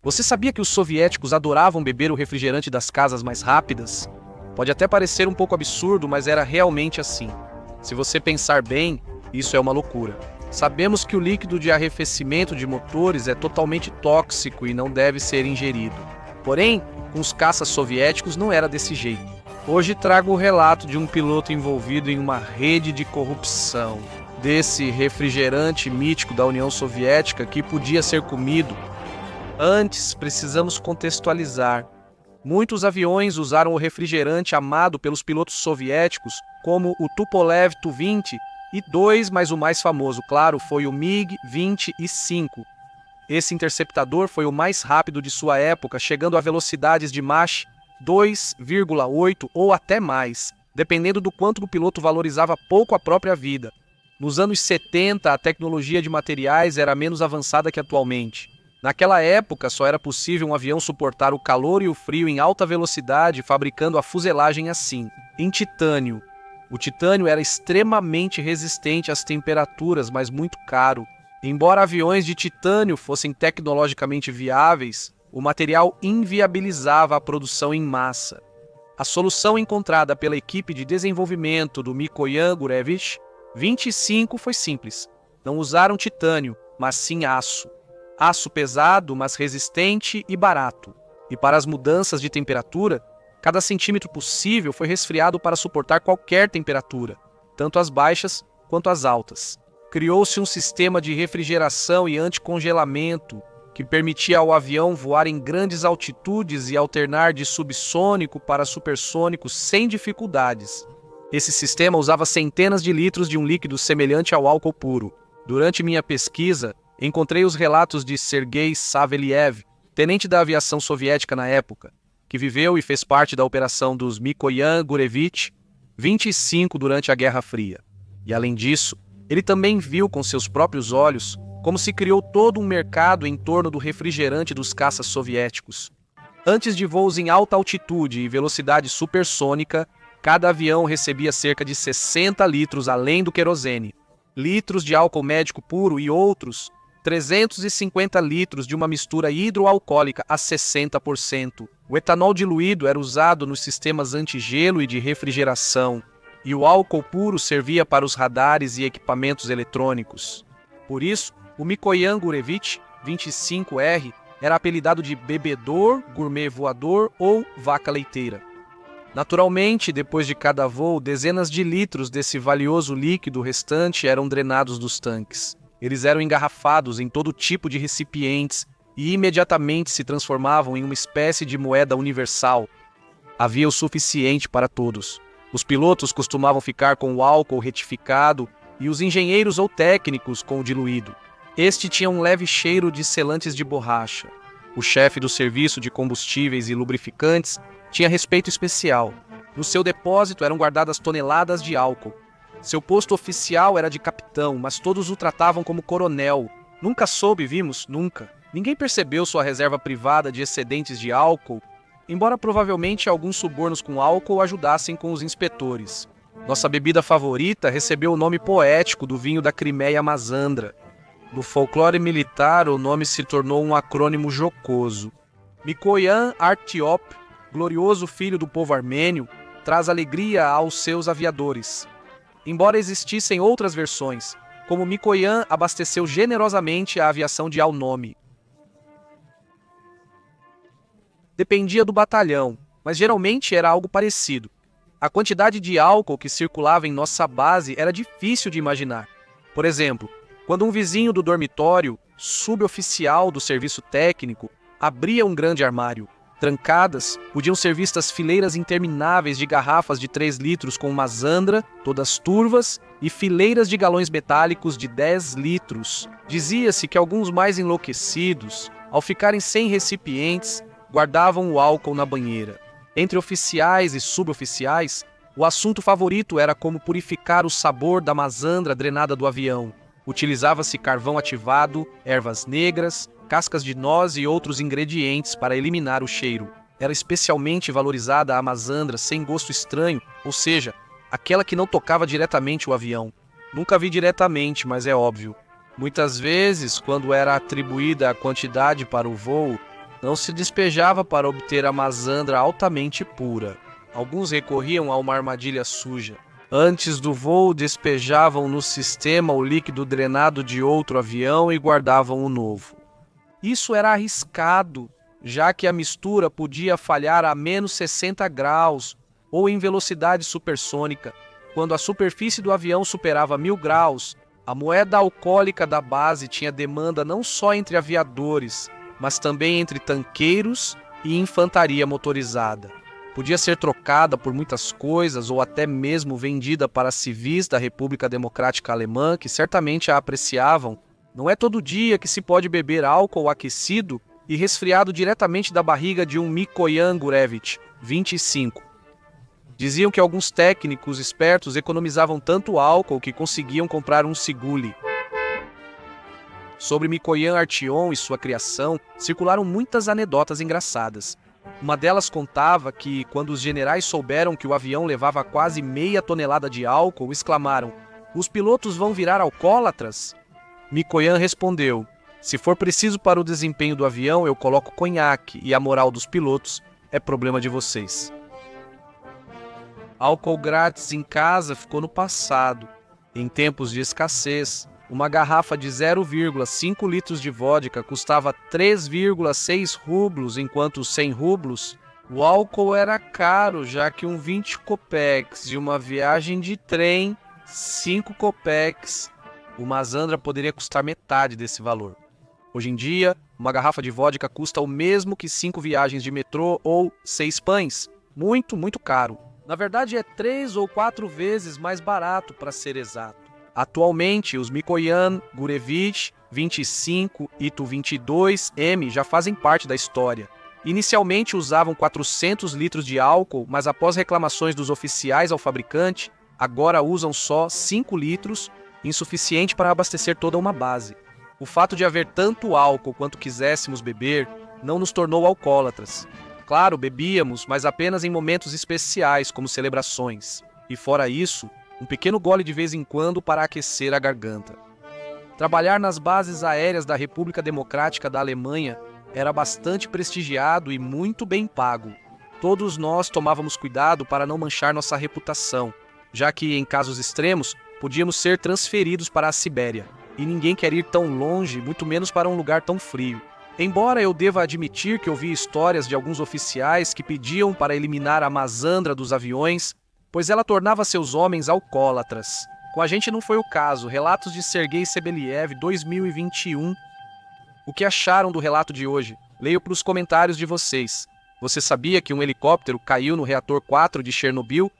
Você sabia que os soviéticos adoravam beber o refrigerante das casas mais rápidas? Pode até parecer um pouco absurdo, mas era realmente assim. Se você pensar bem, isso é uma loucura. Sabemos que o líquido de arrefecimento de motores é totalmente tóxico e não deve ser ingerido. Porém, com os caças soviéticos não era desse jeito. Hoje trago o relato de um piloto envolvido em uma rede de corrupção, desse refrigerante mítico da União Soviética que podia ser comido. Antes, precisamos contextualizar. Muitos aviões usaram o refrigerante amado pelos pilotos soviéticos, como o Tupolev Tu-20 e dois, mas o mais famoso, claro, foi o MiG-25. Esse interceptador foi o mais rápido de sua época, chegando a velocidades de Mach 2,8 ou até mais, dependendo do quanto o piloto valorizava pouco a própria vida. Nos anos 70, a tecnologia de materiais era menos avançada que atualmente. Naquela época, só era possível um avião suportar o calor e o frio em alta velocidade, fabricando a fuselagem assim, em titânio. O titânio era extremamente resistente às temperaturas, mas muito caro. Embora aviões de titânio fossem tecnologicamente viáveis, o material inviabilizava a produção em massa. A solução encontrada pela equipe de desenvolvimento do Mikoyan Gurevich 25 foi simples. Não usaram titânio, mas sim aço. Aço pesado, mas resistente e barato. E para as mudanças de temperatura, cada centímetro possível foi resfriado para suportar qualquer temperatura, tanto as baixas quanto as altas. Criou-se um sistema de refrigeração e anticongelamento que permitia ao avião voar em grandes altitudes e alternar de subsônico para supersônico sem dificuldades. Esse sistema usava centenas de litros de um líquido semelhante ao álcool puro. Durante minha pesquisa, encontrei os relatos de Sergei Saveliev, tenente da aviação soviética na época, que viveu e fez parte da operação dos Mikoyan Gurevich 25 durante a Guerra Fria. E além disso, ele também viu com seus próprios olhos como se criou todo um mercado em torno do refrigerante dos caças soviéticos. Antes de voos em alta altitude e velocidade supersônica, cada avião recebia cerca de 60 litros além do querosene, litros de álcool médico puro e outros 350 litros de uma mistura hidroalcoólica a 60%. O etanol diluído era usado nos sistemas antigelo e de refrigeração, e o álcool puro servia para os radares e equipamentos eletrônicos. Por isso, o Mikoyan Gurevich 25R era apelidado de bebedor, gourmet voador ou vaca leiteira. Naturalmente, depois de cada voo, dezenas de litros desse valioso líquido restante eram drenados dos tanques. Eles eram engarrafados em todo tipo de recipientes e imediatamente se transformavam em uma espécie de moeda universal. Havia o suficiente para todos. Os pilotos costumavam ficar com o álcool retificado e os engenheiros ou técnicos com o diluído. Este tinha um leve cheiro de selantes de borracha. O chefe do serviço de combustíveis e lubrificantes tinha respeito especial. No seu depósito eram guardadas toneladas de álcool. Seu posto oficial era de capitão, mas todos o tratavam como coronel. Nunca vimos, nunca. Ninguém percebeu sua reserva privada de excedentes de álcool, embora provavelmente alguns subornos com álcool ajudassem com os inspetores. Nossa bebida favorita recebeu o nome poético do vinho da Crimeia Mazandra. No folclore militar, o nome se tornou um acrônimo jocoso. Mikoyan Artyom, glorioso filho do povo armênio, traz alegria aos seus aviadores. Embora existissem outras versões, como Mikoyan abasteceu generosamente a aviação de Al-Nomi. Dependia do batalhão, mas geralmente era algo parecido. A quantidade de álcool que circulava em nossa base era difícil de imaginar. Por exemplo, quando um vizinho do dormitório, suboficial do serviço técnico, abria um grande armário. Trancadas, podiam ser vistas fileiras intermináveis de garrafas de 3 litros com mazandra, todas turvas, e fileiras de galões metálicos de 10 litros. Dizia-se que alguns mais enlouquecidos, ao ficarem sem recipientes, guardavam o álcool na banheira. Entre oficiais e suboficiais, o assunto favorito era como purificar o sabor da mazandra drenada do avião. Utilizava-se carvão ativado, ervas negras, cascas de noz e outros ingredientes para eliminar o cheiro. Era especialmente valorizada a mazandra sem gosto estranho, ou seja, aquela que não tocava diretamente o avião. Nunca vi diretamente, mas é óbvio. Muitas vezes, quando era atribuída a quantidade para o voo, Não se despejava para obter a mazandra altamente pura. Alguns recorriam a uma armadilha suja. Antes do voo, despejavam no sistema o líquido drenado de outro avião e guardavam o novo. Isso era arriscado, já que a mistura podia falhar a menos 60 graus ou em velocidade supersônica. Quando a superfície do avião superava 1000 graus, a moeda alcoólica da base tinha demanda não só entre aviadores, mas também entre tanqueiros e infantaria motorizada. Podia ser trocada por muitas coisas ou até mesmo vendida para civis da República Democrática Alemã, que certamente a apreciavam. Não é todo dia que se pode beber álcool aquecido e resfriado diretamente da barriga de um Mikoyan Gurevich, 25. Diziam que alguns técnicos espertos economizavam tanto álcool que conseguiam comprar um Siguli. Sobre Mikoyan Artyom e sua criação, circularam muitas anedotas engraçadas. Uma delas contava que, quando os generais souberam que o avião levava quase meia tonelada de álcool, exclamaram: "Os pilotos vão virar alcoólatras?" Mikoyan respondeu: "Se for preciso para o desempenho do avião, eu coloco conhaque, e a moral dos pilotos é problema de vocês." Álcool grátis em casa ficou no passado. Em tempos de escassez, uma garrafa de 0,5 litros de vodka custava 3,6 rublos, enquanto 100 rublos, o álcool era caro, já que um 20 kopecks de uma viagem de trem, 5 kopecks, o mazandra poderia custar metade desse valor. Hoje em dia, uma garrafa de vodka custa o mesmo que 5 viagens de metrô ou 6 pães. Muito, muito caro. Na verdade, é 3 ou 4 vezes mais barato, para ser exato. Atualmente, os Mikoyan Gurevich 25 e Tu 22M já fazem parte da história. Inicialmente usavam 400 litros de álcool, mas após reclamações dos oficiais ao fabricante, agora usam só 5 litros, insuficiente para abastecer toda uma base. O fato de haver tanto álcool quanto quiséssemos beber não nos tornou alcoólatras. Claro, bebíamos, mas apenas em momentos especiais, como celebrações. E fora isso, um pequeno gole de vez em quando para aquecer a garganta. Trabalhar nas bases aéreas da República Democrática da Alemanha era bastante prestigiado e muito bem pago. Todos nós tomávamos cuidado para não manchar nossa reputação, já que, em casos extremos, podíamos ser transferidos para a Sibéria. E ninguém quer ir tão longe, muito menos para um lugar tão frio. Embora eu deva admitir que ouvi histórias de alguns oficiais que pediam para eliminar a mazandra dos aviões, pois ela tornava seus homens alcoólatras. Com a gente não foi o caso. Relatos de Sergei Sebeliev, 2021. O que acharam do relato de hoje? Leio para os comentários de vocês. Você sabia que um helicóptero caiu no reator 4 de Chernobyl